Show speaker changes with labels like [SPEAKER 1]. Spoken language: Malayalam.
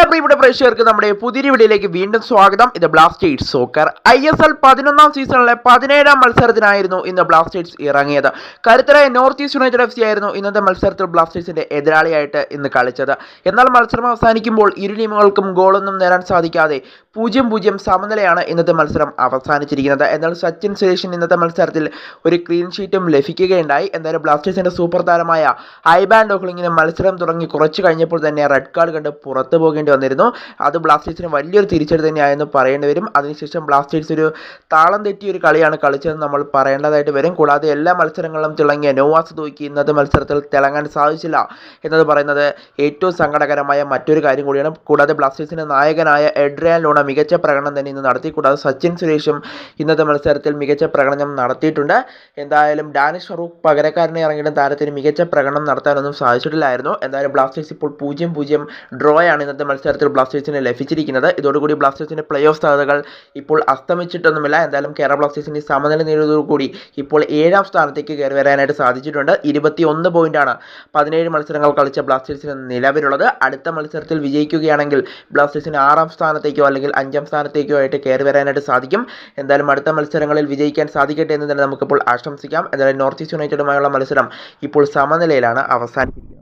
[SPEAKER 1] എല്ലാ പ്രിയപ്പെട്ട പ്രേക്ഷകർക്ക് നമ്മുടെ പുതിയ വീഡിയോയിലേക്ക് വീണ്ടും സ്വാഗതം. ഇത് ബ്ലാസ്റ്റേഴ്സ് സോക്കർ ISL 11ാം സീസണിലെ 17ാം മത്സരത്തിനായിരുന്നു ഇന്ന് ബ്ലാസ്റ്റേഴ്സ് ഇറങ്ങിയത്. കരുത്തരായ നോർത്ത് ഈസ്റ്റ് യുണൈറ്റഡ് FC ആയിരുന്നു ഇന്നത്തെ മത്സരത്തിൽ ബ്ലാസ്റ്റേഴ്സിന്റെ എതിരാളിയായിട്ട് ഇന്ന് കളിച്ചത്. എന്നാൽ മത്സരം അവസാനിക്കുമ്പോൾ ഇരു ടീമുകൾക്കും ഗോളൊന്നും നേടാൻ സാധിക്കാതെ 0-0 സമനിലയാണ് ഇന്നത്തെ മത്സരം അവസാനിച്ചിരിക്കുന്നത്. എന്നാൽ സച്ചിൻ സുരേഷിന് ഇന്നത്തെ മത്സരത്തിൽ ഒരു ക്ലീൻ ഷീറ്റും ലഭിക്കുകയുണ്ടായി. എന്തായാലും ബ്ലാസ്റ്റേഴ്സിന്റെ സൂപ്പർ താരമായ ഐബാൻ ഡോക്ലിങ്ങിന് മത്സരം തുടങ്ങി കുറച്ച് കഴിഞ്ഞപ്പോൾ തന്നെ റെഡ് കാർഡ് കണ്ട് പുറത്തു പോകേണ്ടി വന്നിരുന്നു. അത് ബ്ലാസ്റ്റേഴ്സിന് വലിയൊരു തിരിച്ചടി തന്നെയായെന്ന് പറയേണ്ടി വരും. അതിനുശേഷം ബ്ലാസ്റ്റേഴ്സ് ഒരു താളം തെറ്റിയ ഒരു കളിയാണ് കളിച്ചതെന്ന് നമ്മൾ പറയേണ്ടതായിട്ട് വരും. കൂടാതെ എല്ലാ മത്സരങ്ങളിലും തിളങ്ങിയ നോവാസ് ദോയ്ക്ക് ഇന്നത്തെ മത്സരത്തിൽ തിളങ്ങാൻ സാധിച്ചില്ല എന്നത് പറയുന്നത് ഏറ്റവും സങ്കടകരമായ മറ്റൊരു കാര്യം കൂടിയാണ്. കൂടാതെ ബ്ലാസ്റ്റേഴ്സിന്റെ നായകനായ എഡ്രിയാൻ ലൂണ മികച്ച പ്രകടനം തന്നെ ഇന്ന് നടത്തി. കൂടാതെ സച്ചിൻ സുരേഷും ഇന്നത്തെ മത്സരത്തിൽ മികച്ച പ്രകടനം നടത്തിയിട്ടുണ്ട്. എന്തായാലും ഡാനിഷ് ഫറൂഖ് പകരക്കാരനെ ഇറങ്ങിയിട്ടും താരത്തിന് മികച്ച പ്രകടനം നടത്താനൊന്നും സാധിച്ചിട്ടില്ലായിരുന്നു. എന്തായാലും ബ്ലാസ്റ്റേഴ്സ് ഇപ്പോൾ 0-0 ഡ്രോയാണ് ഇന്നത്തെ മത്സരത്തിൽ ബ്ലാസ്റ്റേഴ്സിന് ലഭിച്ചിരിക്കുന്നത്. ഇതോടുകൂടി ബ്ലാസ്റ്റേഴ്സിന്റെ പ്ലേ ഓഫ് സാധ്യതകൾ ഇപ്പോൾ അസ്തമിച്ചിട്ടൊന്നുമില്ല. എന്തായാലും കേരള ബ്ലാസ്റ്റേഴ്സിന്റെ സമനില നേടിയതോടുകൂടി ഇപ്പോൾ 7ാം സ്ഥാനത്തേക്ക് കയറി വരാനായിട്ട് സാധിച്ചിട്ടുണ്ട്. 21 പോയിന്റാണ് 17 മത്സരങ്ങൾ കളിച്ച ബ്ലാസ്റ്റേഴ്സിന് നിലവിലുള്ളത്. അടുത്ത മത്സരത്തിൽ വിജയിക്കുകയാണെങ്കിൽ ബ്ലാസ്റ്റേഴ്സിന് 6ാം സ്ഥാനത്തേക്കോ അല്ലെങ്കിൽ 5ാം സ്ഥാനത്തേക്കോ ആയിട്ട് കയറി വരാനായിട്ട് സാധിക്കും. എന്തായാലും അടുത്ത മത്സരങ്ങളിൽ വിജയിക്കാൻ സാധിക്കട്ടെ എന്ന് തന്നെ നമുക്കിപ്പോൾ ആശംസിക്കാം. എന്തായാലും നോർത്ത് ഈസ്റ്റ് യുണൈറ്റഡുമായുള്ള മത്സരം ഇപ്പോൾ സമനിലയിലാണ് അവസാനിച്ചിരിക്കുന്നത്.